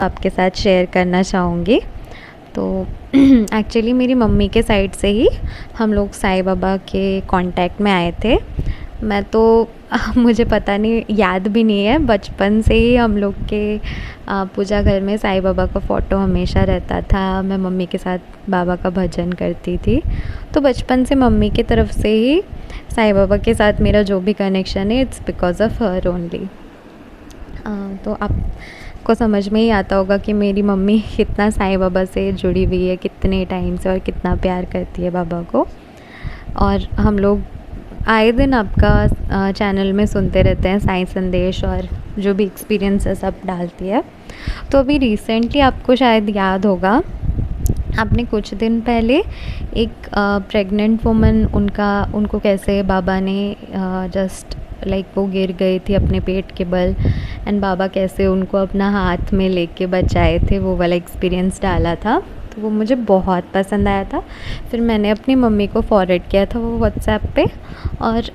आपके साथ शेयर करना चाहूँगी। तो एक्चुअली मेरी मम्मी के साइड से ही हम लोग साईं बाबा के कांटेक्ट में आए थे। मैं तो मुझे पता नहीं, याद भी नहीं है, बचपन से ही हम लोग के पूजा घर में साईं बाबा का फ़ोटो हमेशा रहता था। मैं मम्मी के साथ बाबा का भजन करती थी, तो बचपन से मम्मी की तरफ से ही साईं बाबा के साथ मेरा जो भी कनेक्शन है it's because of her only. तो आपको समझ में ही आता होगा कि मेरी मम्मी कितना साईं बाबा से जुड़ी हुई है, कितने टाइम से, और कितना प्यार करती है बाबा को। और हम लोग आए दिन आपका चैनल में सुनते रहते हैं साईं संदेश, और जो भी एक्सपीरियंसेस आप डालती है। तो अभी रिसेंटली आपको शायद याद होगा, आपने कुछ दिन पहले एक प्रेग्नेंट वुमन, उनको कैसे बाबा ने जस्ट लाइक वो गिर गई थी अपने पेट के बल, एंड बाबा कैसे उनको अपना हाथ में लेके बचाए थे, वो वाला एक्सपीरियंस डाला था। तो वो मुझे बहुत पसंद आया था। फिर मैंने अपनी मम्मी को फॉरवर्ड किया था वो व्हाट्सएप पे, और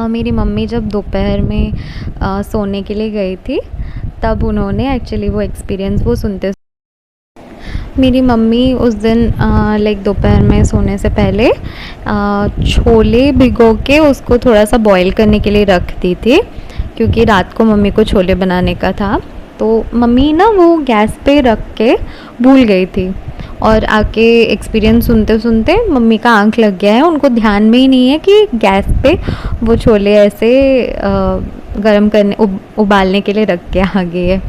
मेरी मम्मी जब दोपहर में सोने के लिए गई थी, तब उन्होंने एक्चुअली वो एक्सपीरियंस वो सुनते, मेरी मम्मी उस दिन लाइक दोपहर में सोने से पहले छोले भिगो के उसको थोड़ा सा बॉईल करने के लिए रख दी थी, क्योंकि रात को मम्मी को छोले बनाने का था। तो मम्मी ना वो गैस पे रख के भूल गई थी, और आके एक्सपीरियंस सुनते सुनते मम्मी का आंख लग गया है, उनको ध्यान में ही नहीं है कि गैस पे वो छोले ऐसे गरम करने उबालने के लिए रख के आ गई है।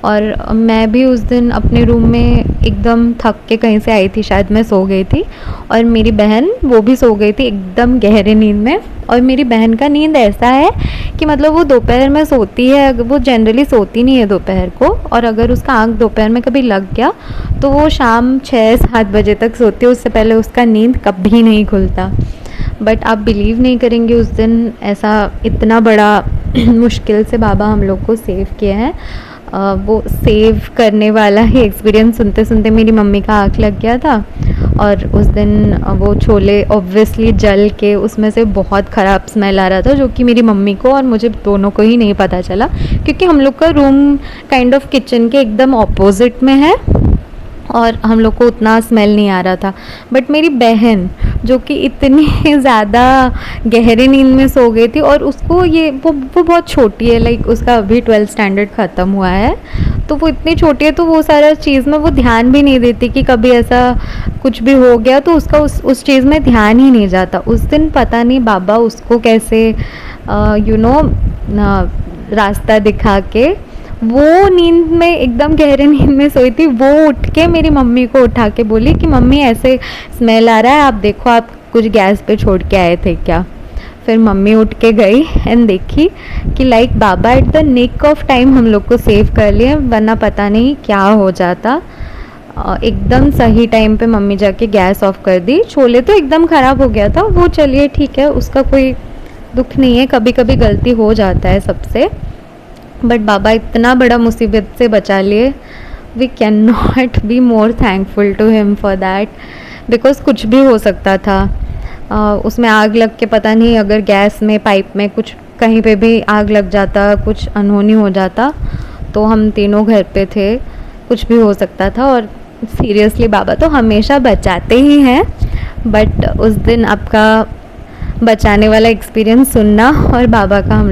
और मैं भी उस दिन अपने रूम में एकदम थक के कहीं से आई थी, शायद मैं सो गई थी, और मेरी बहन वो भी सो गई थी एकदम गहरे नींद में। और मेरी बहन का नींद ऐसा है कि मतलब वो दोपहर में सोती है, वो जनरली सोती नहीं है दोपहर को, और अगर उसका आंख दोपहर में कभी लग गया तो वो शाम 6-7 बजे तक सोती है, उससे पहले उसका नींद कभी नहीं खुलता। बट आप बिलीव नहीं करेंगे, उस दिन ऐसा इतना बड़ा मुश्किल से बाबा हम लोग को सेव किए हैं। वो सेव करने वाला ही एक्सपीरियंस सुनते सुनते मेरी मम्मी का आँख लग गया था, और उस दिन वो छोले ऑब्वियसली जल के उसमें से बहुत ख़राब स्मेल आ रहा था, जो कि मेरी मम्मी को और मुझे दोनों को ही नहीं पता चला, क्योंकि हम लोग का रूम काइंड ऑफ किचन के एकदम ऑपोजिट में है, और हम लोग को उतना स्मेल नहीं आ रहा था। बट मेरी बहन जो कि इतनी ज़्यादा गहरे नींद में सो गई थी, और उसको वो बहुत छोटी है, लाइक उसका अभी 12th स्टैंडर्ड ख़त्म हुआ है, तो वो इतनी छोटी है, तो वो सारा चीज़ में वो ध्यान भी नहीं देती कि कभी ऐसा कुछ भी हो गया तो उसका उस चीज़ में ध्यान ही नहीं जाता। उस दिन पता नहीं बाबा उसको कैसे रास्ता दिखा के, वो नींद में एकदम गहरे नींद में सोई थी, वो उठ के मेरी मम्मी को उठा के बोली कि मम्मी ऐसे स्मेल आ रहा है, आप देखो आप कुछ गैस पे छोड़ के आए थे क्या। फिर मम्मी उठ के गई एंड देखी कि लाइक बाबा at the nick of time हम लोग को सेव कर लिए, वरना पता नहीं क्या हो जाता। एकदम सही टाइम पे मम्मी जाके गैस ऑफ कर दी। छोले तो एकदम ख़राब हो गया था, वो चलिए ठीक है, उसका कोई दुख नहीं है, कभी कभी गलती हो जाता है सबसे, बट बाबा इतना बड़ा मुसीबत से बचा लिए। We can not be more thankful to him for that, because कुछ भी हो सकता था। उसमें आग लग के पता नहीं, अगर गैस में पाइप में कुछ कहीं पे भी आग लग जाता, कुछ अनहोनी हो जाता, तो हम तीनों घर पे थे, कुछ भी हो सकता था। और सीरियसली बाबा तो हमेशा बचाते ही हैं, बट उस दिन आपका बचाने वाला एक्सपीरियंस सुनना और बाबा का हम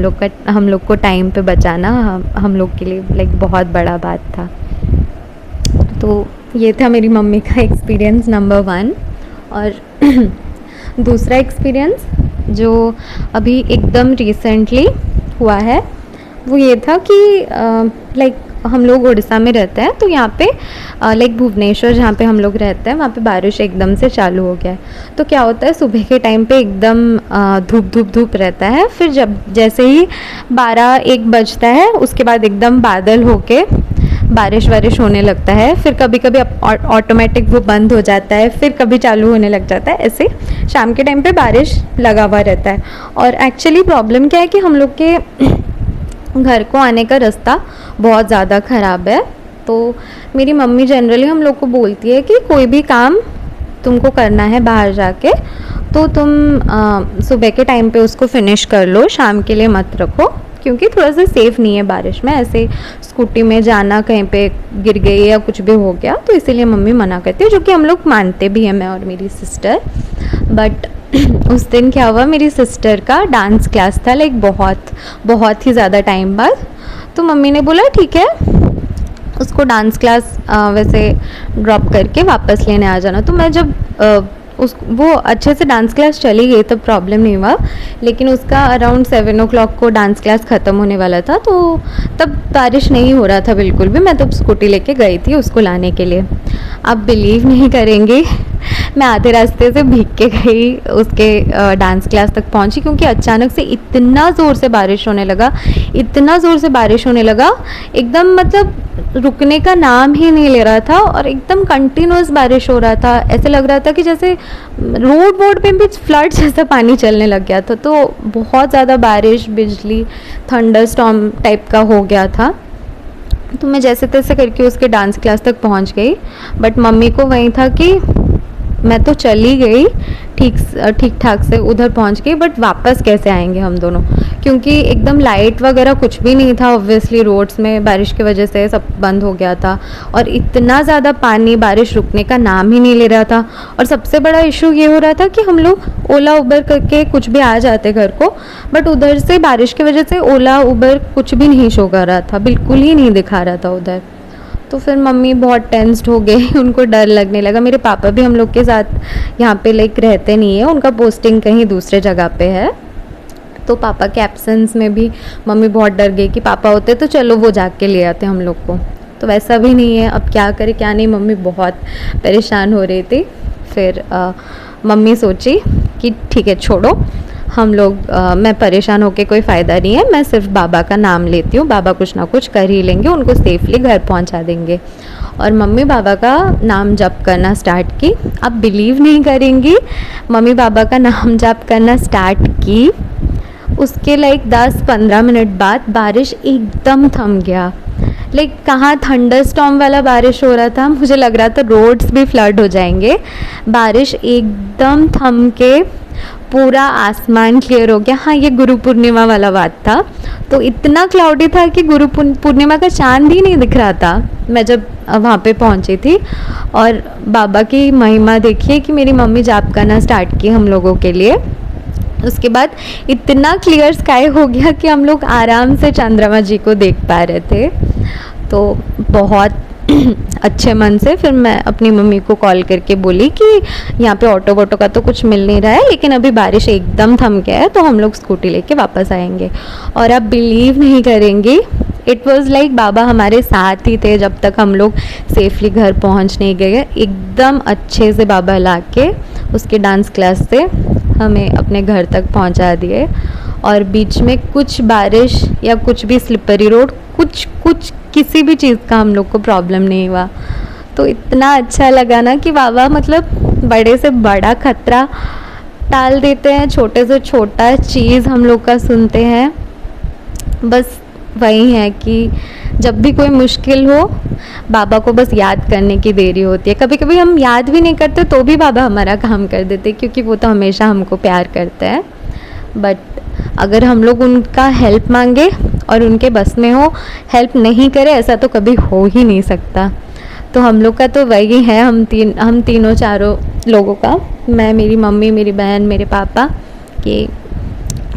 लोग को टाइम पे बचाना हम लोग के लिए लाइक बहुत बड़ा बात था। तो ये था मेरी मम्मी का एक्सपीरियंस नंबर 1। और दूसरा एक्सपीरियंस जो अभी एकदम रिसेंटली हुआ है, वो ये था कि लाइक हम लोग उड़ीसा में रहते हैं, तो यहाँ पे लाइक भुवनेश्वर जहाँ पे हम लोग रहते हैं, वहाँ पे बारिश एकदम से चालू हो गया है। तो क्या होता है, सुबह के टाइम पे एकदम धूप रहता है, फिर जैसे ही 12-1 बजता है, उसके बाद एकदम बादल होके बारिश होने लगता है। फिर कभी कभी ऑटोमेटिक वो बंद हो जाता है, फिर कभी चालू होने लग जाता है। ऐसे शाम के टाइम पे बारिश लगा हुआ रहता है। और एक्चुअली प्रॉब्लम क्या है कि हम लोग के घर को आने का रास्ता बहुत ज़्यादा ख़राब है। तो मेरी मम्मी जनरली हम लोग को बोलती है कि कोई भी काम तुमको करना है बाहर जाके, तो तुम सुबह के टाइम पे उसको फिनिश कर लो, शाम के लिए मत रखो। क्योंकि थोड़ा सा सेफ़ नहीं है बारिश में ऐसे स्कूटी में जाना, कहीं पे गिर गई या कुछ भी हो गया, तो इसीलिए मम्मी मना करती है, जो कि हम लोग मानते भी हैं, मैं और मेरी सिस्टर। बट उस दिन क्या हुआ, मेरी सिस्टर का डांस क्लास था, लाइक बहुत ही ज़्यादा टाइम बाद। तो मम्मी ने बोला ठीक है, उसको डांस क्लास वैसे ड्रॉप करके वापस लेने आ जाना। तो मैं जब वो अच्छे से डांस क्लास चली गई तब प्रॉब्लम नहीं हुआ, लेकिन उसका अराउंड 7 o'clock को डांस क्लास ख़त्म होने वाला था, तो तब बारिश नहीं हो रहा था बिल्कुल भी। मैं तब स्कूटी लेके गई थी उसको लाने के लिए। आप बिलीव नहीं करेंगे, मैं आधे रास्ते से भीग के गई उसके डांस क्लास तक पहुंची, क्योंकि अचानक से इतना ज़ोर से बारिश होने लगा, इतना ज़ोर से बारिश होने लगा, एकदम मतलब रुकने का नाम ही नहीं ले रहा था, और एकदम कंटिन्यूस बारिश हो रहा था। ऐसे लग रहा था कि जैसे रोड पे भी फ्लड जैसा पानी चलने लग गया था। तो बहुत ज़्यादा बारिश, बिजली, थंडर स्टॉर्म टाइप का हो गया था। तो मैं जैसे तैसे करके उसके डांस क्लास तक पहुंच गई, बट मम्मी को वही था कि मैं तो चली गई ठीक ठाक से उधर पहुंच गई, बट वापस कैसे आएंगे हम दोनों, क्योंकि एकदम लाइट वगैरह कुछ भी नहीं था। ऑब्वियसली रोड्स में बारिश की वजह से सब बंद हो गया था, और इतना ज़्यादा पानी, बारिश रुकने का नाम ही नहीं ले रहा था। और सबसे बड़ा इशू ये हो रहा था कि हम लोग ओला उबर करके कुछ भी आ जाते घर को, बट उधर से बारिश की वजह से ओला उबर कुछ भी नहीं शो कर रहा था, बिल्कुल ही नहीं दिखा रहा था उधर। तो फिर मम्मी बहुत टेंस्ड हो गई, उनको डर लगने लगा। मेरे पापा भी हम लोग के साथ यहाँ पे लाइक रहते नहीं है, उनका पोस्टिंग कहीं दूसरे जगह पे है। तो पापा के एब्सेंस में भी मम्मी बहुत डर गई कि पापा होते तो चलो वो जाके ले आते हम लोग को। तो वैसा भी नहीं है, अब क्या करे क्या नहीं, मम्मी बहुत परेशान हो रही थी। फिर मम्मी सोची कि ठीक है छोड़ो, हम लोग मैं परेशान होके कोई फ़ायदा नहीं है, मैं सिर्फ बाबा का नाम लेती हूँ, बाबा कुछ ना कुछ कर ही लेंगे, उनको सेफली घर पहुँचा देंगे। और मम्मी बाबा का नाम जप करना स्टार्ट की। आप बिलीव नहीं करेंगी, मम्मी बाबा का नाम जप करना स्टार्ट की, उसके लाइक 10-15 मिनट बाद बारिश एकदम थम गया। लाइक कहाँ थंडर स्टॉर्म वाला बारिश हो रहा था, मुझे लग रहा था रोड्स भी फ्लड हो जाएंगे। बारिश एकदम थम के पूरा आसमान क्लियर हो गया। हाँ, ये गुरु पूर्णिमा वाला बात था, तो इतना क्लाउडी था कि गुरु पूर्णिमा का चांद ही नहीं दिख रहा था मैं जब वहाँ पे पहुँची थी। और बाबा की महिमा देखिए कि मेरी मम्मी जाप करना स्टार्ट की हम लोगों के लिए। उसके बाद इतना क्लियर स्काई हो गया कि हम लोग आराम से चंद्रमा जी को देख पा रहे थे। तो बहुत अच्छे मन से फिर मैं अपनी मम्मी को कॉल करके बोली कि यहाँ पे ऑटो वोटो का तो कुछ मिल नहीं रहा है, लेकिन अभी बारिश एकदम थम गया है, तो हम लोग स्कूटी लेके वापस आएंगे। और आप बिलीव नहीं करेंगी, इट वॉज़ लाइक बाबा हमारे साथ ही थे जब तक हम लोग सेफली घर पहुँच नहीं गए। एकदम अच्छे से बाबा ला के उसके डांस क्लास से हमें अपने घर तक पहुँचा दिए। और बीच में कुछ बारिश या कुछ भी स्लिपरी रोड, कुछ किसी भी चीज़ का हम लोग को प्रॉब्लम नहीं हुआ। तो इतना अच्छा लगा ना कि बाबा मतलब बड़े से बड़ा खतरा टाल देते हैं, छोटे से छोटा चीज़ हम लोग का सुनते हैं। बस वही है कि जब भी कोई मुश्किल हो, बाबा को बस याद करने की देरी होती है। कभी कभी हम याद भी नहीं करते तो भी बाबा हमारा काम कर देते, क्योंकि वो तो हमेशा हमको प्यार करते हैं। बट अगर हम लोग उनका हेल्प मांगे और उनके बस में हो, हेल्प नहीं करे, ऐसा तो कभी हो ही नहीं सकता। तो हम लोग का तो वही है, हम तीनों चारों लोगों का, मैं, मेरी मम्मी, मेरी बहन, मेरे पापा, कि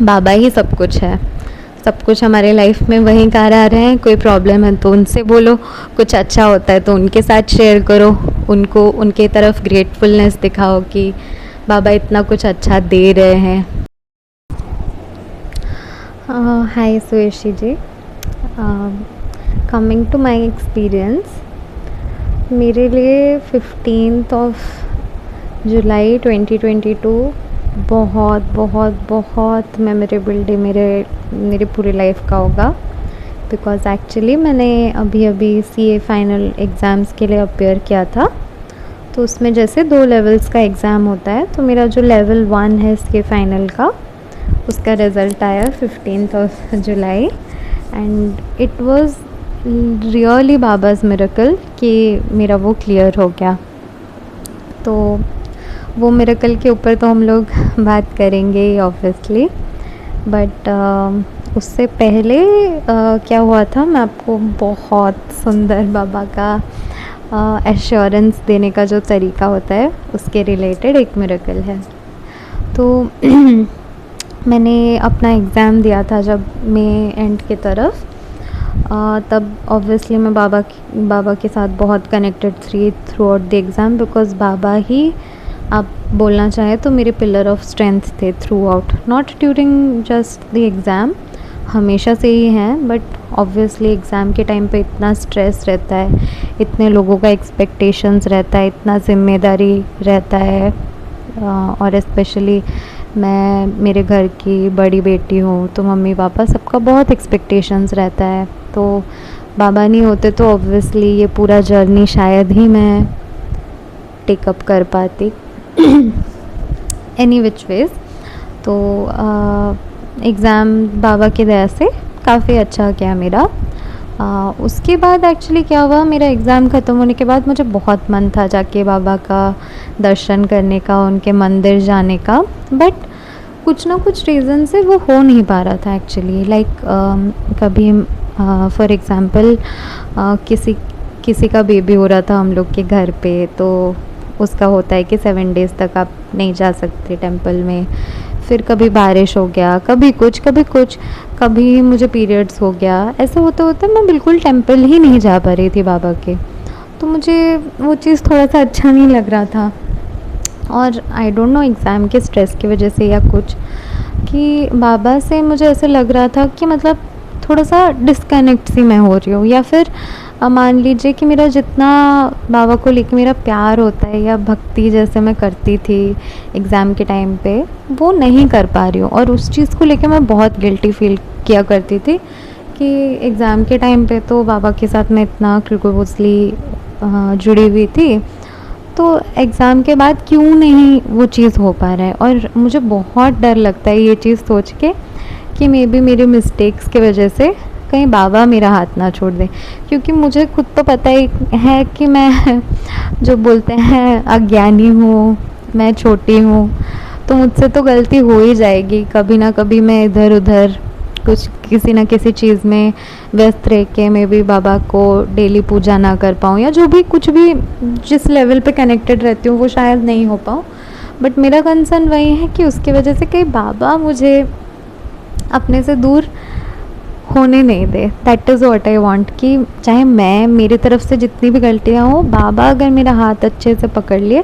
बाबा ही सब कुछ है। सब कुछ हमारे लाइफ में वहीं कार आ रहे हैं। कोई प्रॉब्लम है तो उनसे बोलो, कुछ अच्छा होता है तो उनके साथ शेयर करो, उनको उनके तरफ ग्रेटफुलनेस दिखाओ कि बाबा इतना कुछ अच्छा दे रहे हैं। हाय सुयशी जी, कमिंग टू माई एक्सपीरियंस, मेरे लिए 15 जुलाई 2022 बहुत बहुत बहुत मेमोरेबल डे मेरे पूरे लाइफ का होगा। बिकॉज़ एक्चुअली मैंने अभी CA फाइनल एग्ज़ाम्स के लिए अपेयर किया था, तो उसमें जैसे 2 लेवल्स का एग्ज़ाम होता है, तो मेरा जो लेवल 1 है CA फाइनल का, उसका रिज़ल्ट आया 15 जुलाई। And it was really Baba's miracle कि मेरा वो क्लियर हो गया। तो वो मिरेकल के ऊपर तो हम लोग बात करेंगे ही ऑब्वियसली, बट उससे पहले क्या हुआ था, मैं आपको बहुत सुंदर बाबा का एश्योरेंस देने का जो तरीका होता है उसके रिलेटेड एक मिरेकल है। तो मैंने अपना एग्ज़ाम दिया था जब मई एंड की तरफ, तब ऑब्वियसली मैं बाबा के साथ बहुत कनेक्टेड थी throughout the exam, because Baba ही आप बोलना चाहें तो मेरे पिलर ऑफ स्ट्रेंथ थे throughout, not during just the exam, हमेशा से ही हैं, बट ऑब्वियसली एग्ज़ाम के टाइम पे इतना स्ट्रेस रहता है, इतने लोगों का एक्सपेक्टेशंस रहता है, इतना ज़िम्मेदारी रहता है, और स्पेशली मैं मेरे घर की बड़ी बेटी हूँ, तो मम्मी पापा सबका बहुत एक्सपेक्टेशंस रहता है। तो बाबा नहीं होते तो ऑब्वियसली ये पूरा जर्नी शायद ही मैं टेकअप कर पाती। एनी विच वेज़, तो एग्ज़ाम बाबा की दया से काफ़ी अच्छा गया मेरा। उसके बाद एक्चुअली क्या हुआ, मेरा एग्ज़ाम ख़त्म होने के बाद मुझे बहुत मन था जाके बाबा का दर्शन करने का, उनके मंदिर जाने का, बट कुछ ना कुछ रीज़न से वो हो नहीं पा रहा था एक्चुअली। लाइक कभी फॉर एग्ज़ाम्पल किसी का बेबी हो रहा था हम लोग के घर पे, तो उसका होता है कि 7 डेज़ तक आप नहीं जा सकते टेंपल में। फिर कभी बारिश हो गया, कभी कुछ, कभी मुझे पीरियड्स हो गया, ऐसे होते होते मैं बिल्कुल टेंपल ही नहीं जा पा रही थी बाबा के। तो मुझे वो चीज़ थोड़ा सा अच्छा नहीं लग रहा था, और आई डोंट नो एग्ज़ाम के स्ट्रेस की वजह से या कुछ, कि बाबा से मुझे ऐसे लग रहा था कि मतलब थोड़ा सा डिस्कनेक्ट सी मैं हो रही हूँ, या फिर मान लीजिए कि मेरा जितना बाबा को लेके मेरा प्यार होता है या भक्ति जैसे मैं करती थी एग्ज़ाम के टाइम पे, वो नहीं कर पा रही हूँ। और उस चीज़ को लेके मैं बहुत गिल्टी फील किया करती थी कि एग्ज़ाम के टाइम पे तो बाबा के साथ मैं इतना क्लोजली जुड़ी हुई थी, तो एग्ज़ाम के बाद क्यों नहीं वो चीज़ हो पा रहा है। और मुझे बहुत डर लगता है ये चीज़ सोच के कि मे बी मेरे मिस्टेक्स की वजह से कहीं बाबा मेरा हाथ ना छोड़ दे, क्योंकि मुझे खुद तो पता ही है कि मैं जो बोलते हैं अज्ञानी हूँ, मैं छोटी हूँ, तो मुझसे तो गलती हो ही जाएगी, कभी ना कभी मैं इधर उधर कुछ किसी ना किसी चीज़ में व्यस्त रह के मे बी बाबा को डेली पूजा ना कर पाऊँ, या जो भी कुछ भी जिस लेवल पे कनेक्टेड रहती हूँ वो शायद नहीं हो पाऊँ। बट मेरा कंसर्न वही है कि उसकी वजह से कहीं बाबा मुझे अपने से दूर होने नहीं दे। That is what I want, कि चाहे मैं मेरी तरफ से जितनी भी गलतियाँ हो, बाबा अगर मेरा हाथ अच्छे से पकड़ लिए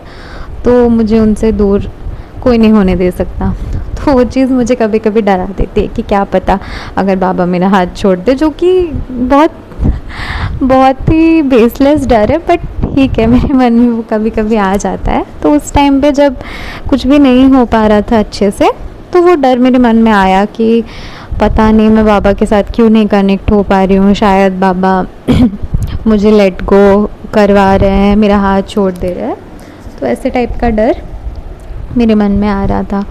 तो मुझे उनसे दूर कोई नहीं होने दे सकता। तो वो चीज़ मुझे कभी कभी डरा देती है कि क्या पता अगर बाबा मेरा हाथ छोड़ दे, जो कि बहुत ही बेसलेस डर है, बट ठीक है, मेरे मन में वो कभी कभी आ जाता है। तो उस टाइम पे जब कुछ भी नहीं हो पा रहा था अच्छे से, तो वो डर मेरे मन में आया कि पता नहीं मैं बाबा के साथ क्यों नहीं कनेक्ट हो पा रही हूँ, शायद बाबा मुझे लेट गो करवा रहे हैं, मेरा हाथ छोड़ दे रहे हैं। तो ऐसे टाइप का डर मेरे मन में आ रहा था।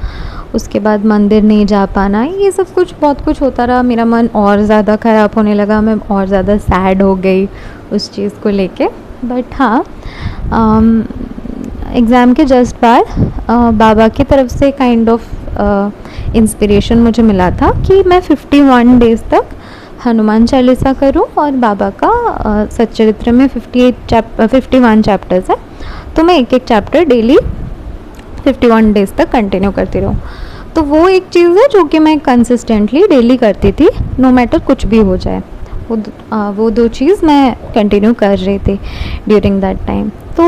उसके बाद मंदिर नहीं जा पाना, ये सब कुछ बहुत कुछ होता रहा, मेरा मन और ज़्यादा ख़राब होने लगा, मैं और ज़्यादा सैड हो गई उस चीज़ को लेके। बट हाँ, एग्ज़ाम के जस्ट बाद बाबा की तरफ से काइंड ऑफ इंस्पिरेशन मुझे मिला था कि मैं 51 डेज़ तक हनुमान चालीसा करूं, और बाबा का सच्चरित्र में 51 चैप्टर्स है, तो मैं एक एक चैप्टर डेली 51 डेज़ तक कंटिन्यू करती रहूं। तो वो एक चीज़ है जो कि मैं कंसिस्टेंटली डेली करती थी, नो मैटर कुछ भी हो जाए। वो दो चीज़ मैं कंटिन्यू कर रही थी ड्यूरिंग दैट टाइम। तो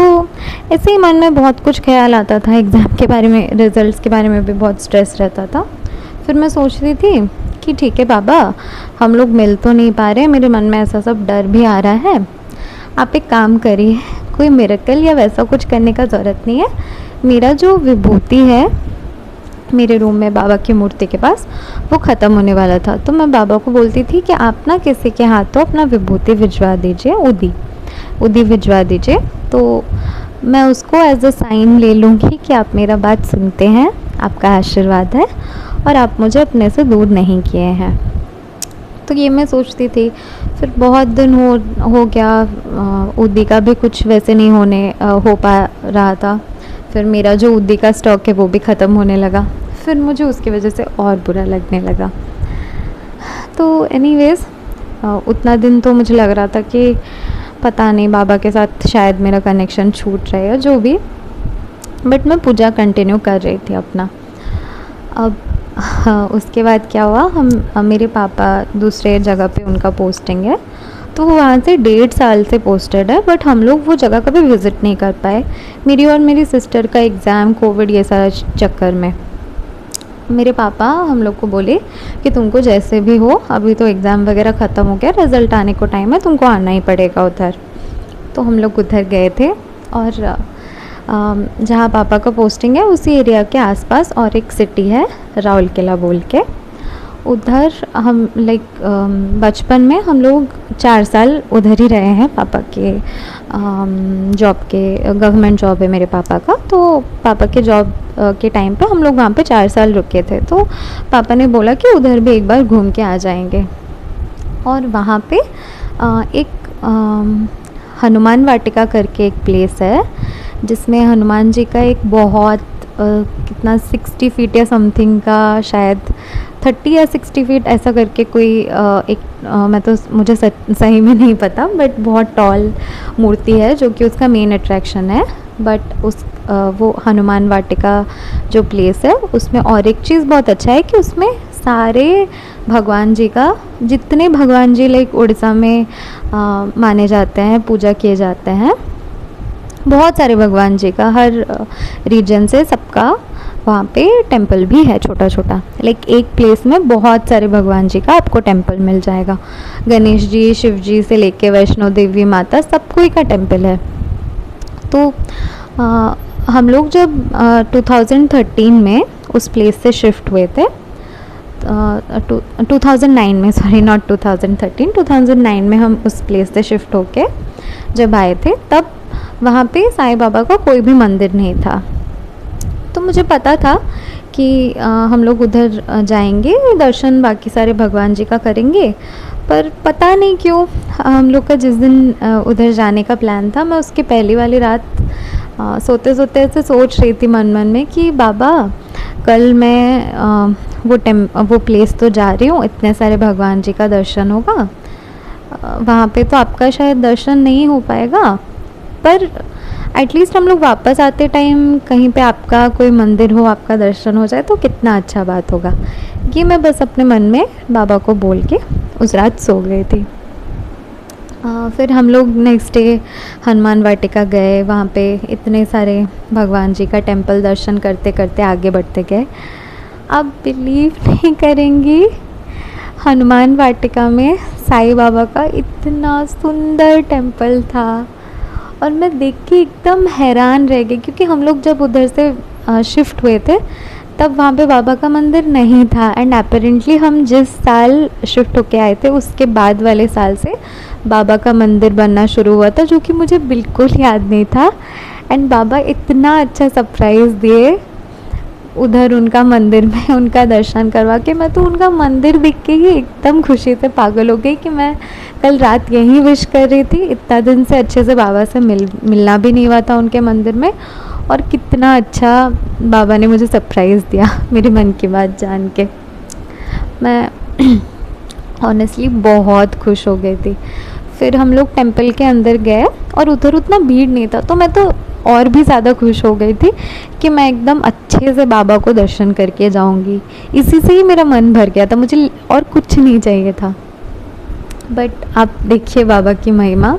ऐसे ही मन में बहुत कुछ ख्याल आता था, एग्ज़ाम के बारे में, रिज़ल्ट्स के बारे में भी बहुत स्ट्रेस रहता था। फिर मैं सोच रही थी कि ठीक है बाबा, हम लोग मिल तो नहीं पा रहे, मेरे मन में ऐसा सब डर भी आ रहा है, आप एक काम करिए, कोई मिरेकल या वैसा कुछ करने का ज़रूरत नहीं है, मेरा जो विभूति है मेरे रूम में बाबा की मूर्ति के पास, वो ख़त्म होने वाला था। तो मैं बाबा को बोलती थी कि आप ना किसी के हाथों अपना विभूति भिजवा दीजिए, उदी भिजवा दीजिए, तो मैं उसको एज अ साइन ले लूँगी कि आप मेरा बात सुनते हैं, आपका आशीर्वाद है और आप मुझे अपने से दूर नहीं किए हैं। तो ये मैं सोचती थी। फिर बहुत दिन हो गया, उदी का भी कुछ वैसे नहीं हो पा रहा था। फिर मेरा जो उदी का स्टॉक है वो भी ख़त्म होने लगा, फिर मुझे उसकी वजह से और बुरा लगने लगा। तो एनीवेज़ उतना दिन तो मुझे लग रहा था कि पता नहीं बाबा के साथ शायद मेरा कनेक्शन छूट रहा है या जो भी, बट मैं पूजा कंटिन्यू कर रही थी अपना। अब हाँ, उसके बाद क्या हुआ, मेरे पापा दूसरे जगह पे उनका पोस्टिंग है, तो वो वहाँ से 1.5 साल से पोस्टेड है, बट हम लोग वो जगह कभी विज़िट नहीं कर पाए। मेरी और मेरी सिस्टर का एग्ज़ाम, कोविड, ये सारा चक्कर में मेरे पापा हम लोग को बोले कि तुमको जैसे भी हो, अभी तो एग्ज़ाम वगैरह ख़त्म हो गया, रिज़ल्ट आने को टाइम है, तुमको आना ही पड़ेगा उधर। तो हम लोग उधर गए थे, और जहाँ पापा का पोस्टिंग है उसी एरिया के आसपास और एक सिटी है राउरकेला बोल के, उधर हम बचपन में हम लोग 4 साल उधर ही रहे हैं। पापा के जॉब के, गवर्नमेंट जॉब है मेरे पापा का, तो पापा के जॉब के टाइम पे हम लोग वहाँ पे 4 साल रुके थे। तो पापा ने बोला कि उधर भी एक बार घूम के आ जाएंगे, और वहाँ पे एक हनुमान वाटिका करके एक प्लेस है, जिसमें हनुमान जी का एक बहुत कितना 60 फीट या समथिंग का, शायद 30 या 60 फीट ऐसा करके कोई मैं तो मुझे सही में नहीं पता, बट बहुत टॉल मूर्ति है जो कि उसका मेन अट्रैक्शन है। बट वो हनुमान वाटिका जो प्लेस है उसमें और एक चीज़ बहुत अच्छा है कि उसमें सारे भगवान जी का, जितने भगवान जी उड़ीसा में माने जाते हैं, पूजा किए जाते हैं, बहुत सारे भगवान जी का, हर रीजन से सबका वहाँ पे टेंपल भी है छोटा छोटा। एक प्लेस में बहुत सारे भगवान जी का आपको टेंपल मिल जाएगा। गणेश जी, शिव जी से लेके वैष्णो देवी माता, सब कोई का टेंपल है। तो हम लोग जब 2013 में उस प्लेस से शिफ्ट हुए थे, 2009 में, सॉरी नॉट 2013, 2009 में हम उस प्लेस से शिफ्ट होके जब आए थे, तब वहाँ पे साईं बाबा का कोई भी मंदिर नहीं था। तो मुझे पता था कि हम लोग उधर जाएंगे, दर्शन बाकी सारे भगवान जी का करेंगे, पर पता नहीं क्यों हम लोग का जिस दिन उधर जाने का प्लान था, मैं उसके पहली वाली रात सोते सोते ऐसे सोच रही थी मन मन में कि बाबा कल मैं वो प्लेस तो जा रही हूँ, इतने सारे भगवान जी का दर्शन होगा, वहाँ पे तो आपका शायद दर्शन नहीं हो पाएगा, पर एटलीस्ट हम लोग वापस आते टाइम कहीं पे आपका कोई मंदिर हो, आपका दर्शन हो जाए तो कितना अच्छा बात होगा। ये मैं बस अपने मन में बाबा को बोल के उस रात सो गई थी। फिर हम लोग नेक्स्ट डे हनुमान वाटिका गए, वहाँ पे इतने सारे भगवान जी का टेंपल दर्शन करते करते आगे बढ़ते गए। आप बिलीव नहीं करेंगी, हनुमान वाटिका में साईं बाबा का इतना सुंदर टेंपल था, और मैं देख के एकदम हैरान रह गई, क्योंकि हम लोग जब उधर से शिफ्ट हुए थे तब वहाँ पे बाबा का मंदिर नहीं था, एंड अपेरेंटली हम जिस साल शिफ्ट होके आए थे उसके बाद वाले साल से बाबा का मंदिर बनना शुरू हुआ था, जो कि मुझे बिल्कुल याद नहीं था। एंड बाबा इतना अच्छा सरप्राइज़ दिए उधर उनका मंदिर में उनका दर्शन करवा के। मैं तो उनका मंदिर देख के ही एकदम खुशी से पागल हो गई कि मैं कल रात यहीं विश कर रही थी। इतना दिन से अच्छे से बाबा से मिलना भी नहीं हुआ था उनके मंदिर में, और कितना अच्छा बाबा ने मुझे सरप्राइज़ दिया मेरे मन की बात जान के। मैं ऑनेस्टली बहुत खुश हो गई थी। फिर हम लोग टेंपल के अंदर गए और उधर उतना भीड़ नहीं था, तो मैं तो और भी ज़्यादा खुश हो गई थी कि मैं एकदम अच्छे से बाबा को दर्शन करके जाऊंगी। इसी से ही मेरा मन भर गया था, मुझे और कुछ नहीं चाहिए था। बट आप देखिए बाबा की महिमा।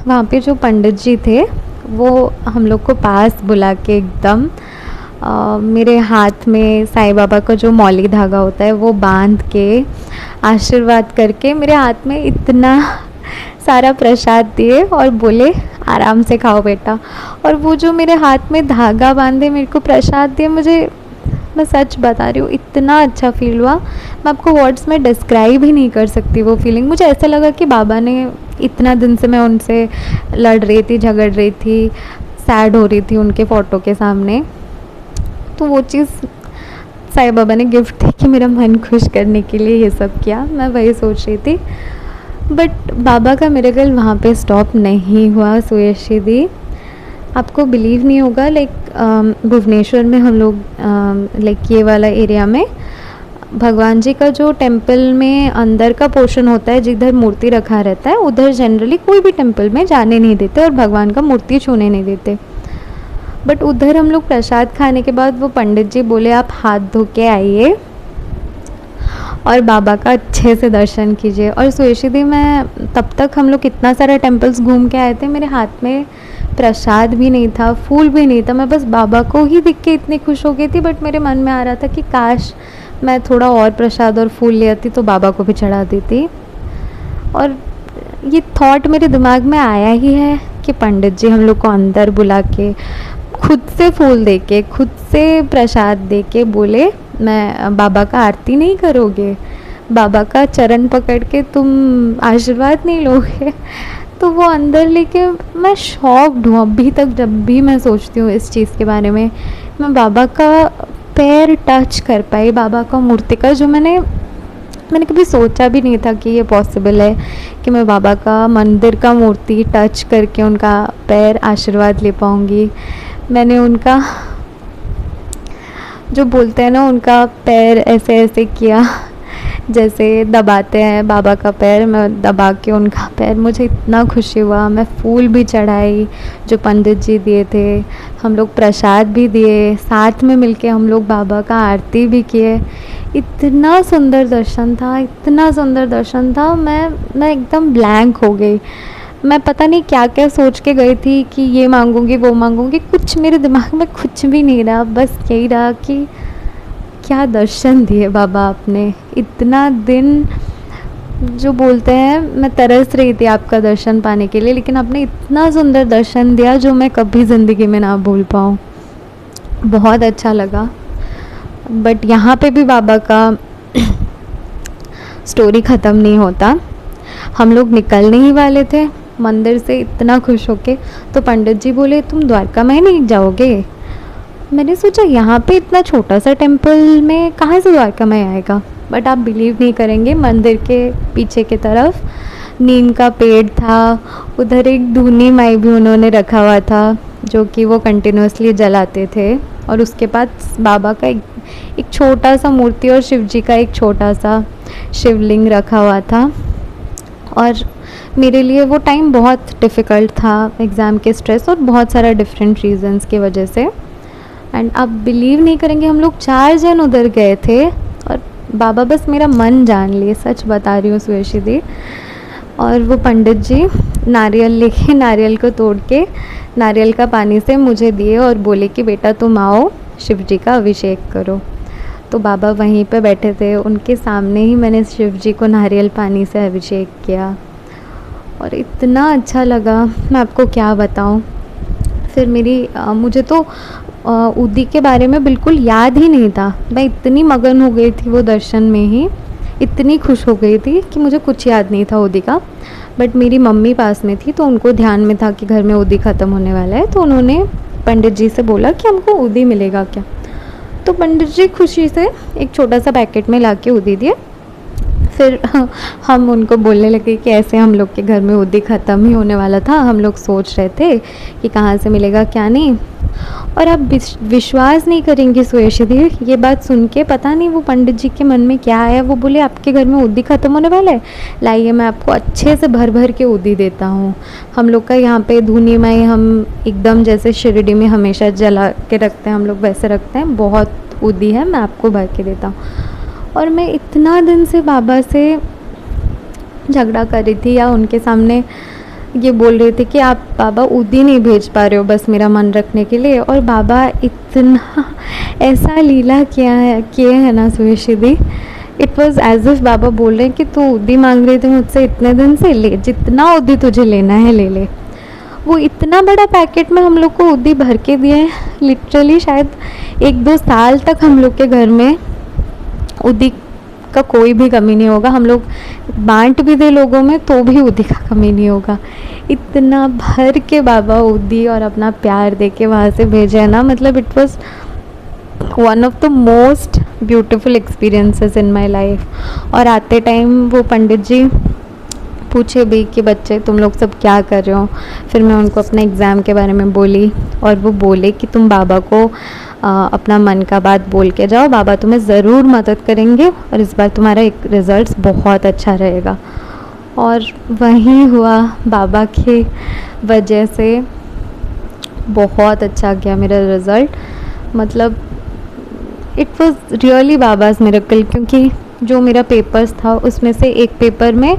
वहाँ पे जो पंडित जी थे वो हम लोग को पास बुला के एकदम मेरे हाथ में साईं बाबा का जो मौली धागा होता है वो बांध के आशीर्वाद करके मेरे हाथ में इतना सारा प्रसाद दिए और बोले आराम से खाओ बेटा। और वो जो मेरे हाथ में धागा बांधे मेरे को प्रसाद दिए, मुझे, मैं सच बता रही हूँ, इतना अच्छा फील हुआ। मैं आपको वर्ड्स में डिस्क्राइब ही नहीं कर सकती वो फीलिंग। मुझे ऐसा लगा कि बाबा ने, इतना दिन से मैं उनसे लड़ रही थी, झगड़ रही थी, सैड हो रही थी उनके फ़ोटो के सामने, तो वो चीज़ साईं बाबा ने गिफ्ट दी कि मेरा मन खुश करने के लिए ये सब किया। मैं वही सोच रही थी। बट बाबा का मिरेकल वहाँ पे स्टॉप नहीं हुआ सुयशी दी। आपको बिलीव नहीं होगा, भुवनेश्वर में हम लोग ये वाला एरिया में भगवान जी का जो टेम्पल में अंदर का पोर्शन होता है जिधर मूर्ति रखा रहता है, उधर जनरली कोई भी टेम्पल में जाने नहीं देते और भगवान का मूर्ति छूने नहीं देते। बट उधर हम लोग प्रसाद खाने के बाद वो पंडित जी बोले आप हाथ धो के आइए और बाबा का अच्छे से दर्शन कीजिए। और सुयशी दी, मैं तब तक हम लोग कितना सारा टेम्पल्स घूम के आए थे, मेरे हाथ में प्रसाद भी नहीं था, फूल भी नहीं था, मैं बस बाबा को ही दिख के इतनी खुश हो गई थी। बट मेरे मन में आ रहा था कि काश मैं थोड़ा और प्रसाद और फूल ले आती तो बाबा को भी चढ़ा देती। और ये थॉट मेरे दिमाग में आया ही है कि पंडित जी हम लोग को अंदर बुला के खुद से फूल दे के, खुद से प्रसाद दे के बोले मैं बाबा का आरती नहीं करोगे, बाबा का चरण पकड़ के तुम आशीर्वाद नहीं लोगे। तो वो अंदर लेके मैं शॉक्ड हूँ अभी तक। जब भी मैं सोचती हूँ इस चीज़ के बारे में, मैं बाबा का पैर टच कर पाई, बाबा का मूर्ति का, जो मैंने कभी सोचा भी नहीं था कि ये पॉसिबल है कि मैं बाबा का मंदिर का मूर्ति टच करके उनका पैर आशीर्वाद ले पाऊँगी। मैंने उनका जो बोलते हैं ना, उनका पैर ऐसे ऐसे किया जैसे दबाते हैं बाबा का पैर, मैं दबा के उनका पैर, मुझे इतना खुशी हुआ। मैं फूल भी चढ़ाई जो पंडित जी दिए थे, हम लोग प्रसाद भी दिए, साथ में मिलके हम लोग बाबा का आरती भी किए। इतना सुंदर दर्शन था, इतना सुंदर दर्शन था, मैं एकदम ब्लैंक हो गई। मैं पता नहीं क्या क्या सोच के गई थी कि ये मांगूंगी वो मांगूंगी, कुछ मेरे दिमाग में कुछ भी नहीं रहा। बस यही रहा कि क्या दर्शन दिए बाबा आपने। इतना दिन जो बोलते हैं मैं तरस रही थी आपका दर्शन पाने के लिए, लेकिन आपने इतना सुंदर दर्शन दिया जो मैं कभी ज़िंदगी में ना भूल पाऊँ। बहुत अच्छा लगा। बट यहाँ पे भी बाबा का स्टोरी ख़त्म नहीं होता। हम लोग निकलने ही वाले थे मंदिर से इतना खुश होके, तो पंडित जी बोले तुम द्वारका में नहीं जाओगे। मैंने सोचा यहाँ पे इतना छोटा सा टेम्पल में कहाँ से द्वारका में आएगा। बट आप बिलीव नहीं करेंगे, मंदिर के पीछे की तरफ नीम का पेड़ था, उधर एक धूनी माई भी उन्होंने रखा हुआ था जो कि वो कंटिन्यूसली जलाते थे। और उसके पास बाबा का एक छोटा सा मूर्ति और शिव जी का एक छोटा सा शिवलिंग रखा हुआ था। और मेरे लिए वो टाइम बहुत डिफ़िकल्ट था, एग्ज़ाम के स्ट्रेस और बहुत सारा डिफरेंट रीजंस की वजह से। एंड आप बिलीव नहीं करेंगे, हम लोग 4 जन उधर गए थे और बाबा बस मेरा मन जान लिए, सच बता रही हूँ सुयशी दी। और वो पंडित जी नारियल लेके, नारियल को तोड़ के नारियल का पानी से मुझे दिए और बोले कि बेटा तुम आओ शिव जी का अभिषेक करो। तो बाबा वहीं पे बैठे थे, उनके सामने ही मैंने शिव जी को नारियल पानी से अभिषेक किया और इतना अच्छा लगा, मैं आपको क्या बताऊँ। फिर मुझे तो उदी के बारे में बिल्कुल याद ही नहीं था। मैं इतनी मगन हो गई थी वो दर्शन में ही, इतनी खुश हो गई थी कि मुझे कुछ याद नहीं था उदी का। बट मेरी मम्मी पास में थी तो उनको ध्यान में था कि घर में उदी ख़त्म होने वाला है, तो उन्होंने पंडित जी से बोला कि हमको उदी मिलेगा क्या। तो पंडित जी खुशी से एक छोटा सा पैकेट में ला के उदी दिए। फिर हम उनको बोलने लगे कि ऐसे हम लोग के घर में उदी ख़त्म ही होने वाला था, हम लोग सोच रहे थे कि कहाँ से मिलेगा क्या नहीं। और आप विश्वास नहीं करेंगे सुयशी दी, ये बात सुन के पता नहीं वो पंडित जी के मन में क्या आया। वो बोले आपके घर में उदी ख़त्म होने वाला है, लाइए मैं आपको अच्छे से भर भर के उदी देता हूँ। हम लोग का यहाँ पे धूनी में हम एकदम जैसे शिरडी में हमेशा जला के रखते हैं, हम लोग वैसे रखते हैं, बहुत उदी है, मैं आपको भर के देता हूँ। और मैं इतना दिन से बाबा से झगड़ा कर रही थी या उनके सामने ये बोल रही थी कि आप बाबा उदी नहीं भेज पा रहे हो बस मेरा मन रखने के लिए, और बाबा इतना ऐसा लीला किए है ना सुयशी दी। इट वॉज एज इफ बाबा बोल रहे हैं कि तू उदी मांग रही थी मुझसे इतने दिन से, ले जितना उदी तुझे लेना है ले ले। वो इतना बड़ा पैकेट में हम लोग को उदी भर के दिए हैं, लिटरली शायद 1-2 साल तक हम लोग के घर में उदी का कोई भी कमी नहीं होगा। हम लोग बांट भी दे लोगों में तो भी उदी का कमी नहीं होगा। इतना भर के बाबा उदी और अपना प्यार दे के वहाँ से भेजे है ना, मतलब it was one of the most beautiful experiences in my life. और आते टाइम वो पंडित जी पूछे भी कि बच्चे तुम लोग सब क्या कर रहे हो। फिर मैं उनको अपने एग्ज़ाम के बारे में बोली और वो बोले कि तुम बाबा को अपना मन का बात बोल के जाओ, बाबा तुम्हें ज़रूर मदद करेंगे और इस बार तुम्हारा एक रिज़ल्ट बहुत अच्छा रहेगा। और वही हुआ, बाबा के वजह से बहुत अच्छा गया मेरा रिज़ल्ट। मतलब it was really Baba's miracle, क्योंकि जो मेरा पेपर्स था उसमें से एक पेपर में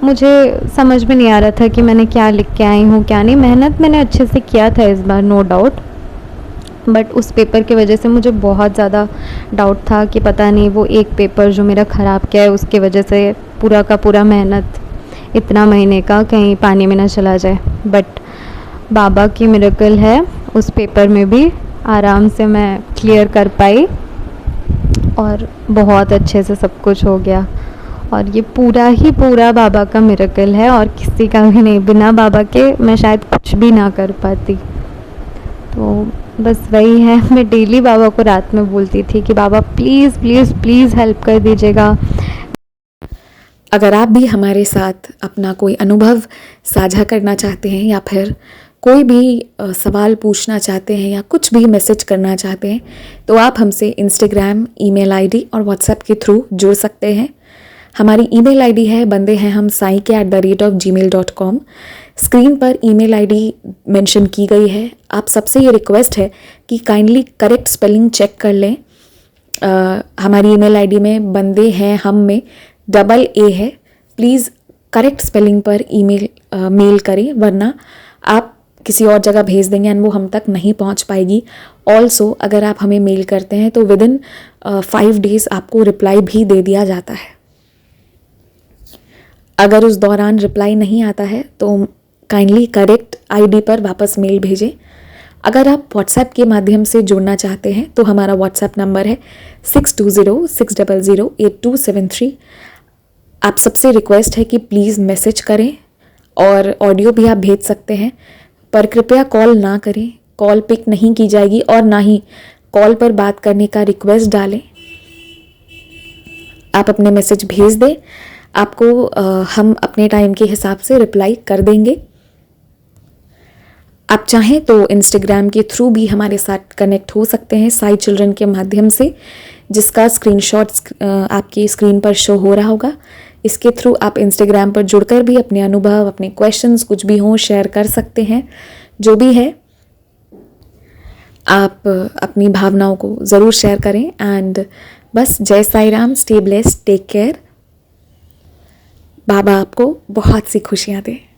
मुझे समझ में नहीं आ रहा था कि मैंने क्या लिख के आई हूँ क्या नहीं। मेहनत मैंने अच्छे से किया था इस बार, नो डाउट, बट उस पेपर की वजह से मुझे बहुत ज़्यादा डाउट था कि पता नहीं वो एक पेपर जो मेरा ख़राब किया है उसके वजह से पूरा का पूरा मेहनत इतना महीने का कहीं पानी में ना चला जाए। बट बाबा की मिरेकल है, उस पेपर में भी आराम से मैं क्लियर कर पाई और बहुत अच्छे से सब कुछ हो गया। और ये पूरा ही पूरा बाबा का मिरेकल है और किसी का भी नहीं। बिना बाबा के मैं शायद कुछ भी ना कर पाती। तो बस वही है, मैं डेली बाबा को रात में बोलती थी कि बाबा प्लीज़ प्लीज़ प्लीज़ हेल्प कर दीजिएगा। अगर आप भी हमारे साथ अपना कोई अनुभव साझा करना चाहते हैं या फिर कोई भी सवाल पूछना चाहते हैं या कुछ भी मैसेज करना चाहते हैं तो आप हमसे इंस्टाग्राम, ईमेल आईडी और व्हाट्सएप के थ्रू जुड़ सकते हैं। हमारी ईमेल आईडी है bandeham@gmail.com। स्क्रीन पर ईमेल आईडी मेंशन की गई है। आप सबसे ये रिक्वेस्ट है कि काइंडली करेक्ट स्पेलिंग चेक कर लें। हमारी ईमेल आईडी में बंदे हैं हम में डबल ए है। प्लीज़ करेक्ट स्पेलिंग पर मेल करें, वरना आप किसी और जगह भेज देंगे एंड वो हम तक नहीं पहुंच पाएगी। ऑल्सो अगर आप हमें मेल करते हैं तो विदिन 5 डेज़ आपको रिप्लाई भी दे दिया जाता है। अगर उस दौरान रिप्लाई नहीं आता है तो काइंडली करेक्ट आईडी पर वापस मेल भेजें। अगर आप व्हाट्सएप के माध्यम से जुड़ना चाहते हैं तो हमारा व्हाट्सएप नंबर है 6206008273। आप सबसे रिक्वेस्ट है कि प्लीज़ मैसेज करें और ऑडियो भी आप भेज सकते हैं, पर कृपया कॉल ना करें। कॉल पिक नहीं की जाएगी और ना ही कॉल पर बात करने का रिक्वेस्ट डालें। आप अपने मैसेज भेज दें, आपको हम अपने टाइम के हिसाब से रिप्लाई कर देंगे। आप चाहें तो इंस्टाग्राम के थ्रू भी हमारे साथ कनेक्ट हो सकते हैं, साई चिल्ड्रन के माध्यम से, जिसका स्क्रीनशॉट्स आपकी स्क्रीन पर शो हो रहा होगा। इसके थ्रू आप इंस्टाग्राम पर जुड़कर भी अपने अनुभव, अपने क्वेश्चंस कुछ भी हों शेयर कर सकते हैं। जो भी है आप अपनी भावनाओं को ज़रूर शेयर करें। एंड बस जय Sai Ram, stay blessed, take care. Baba आपको बहुत सी खुशियाँ दें।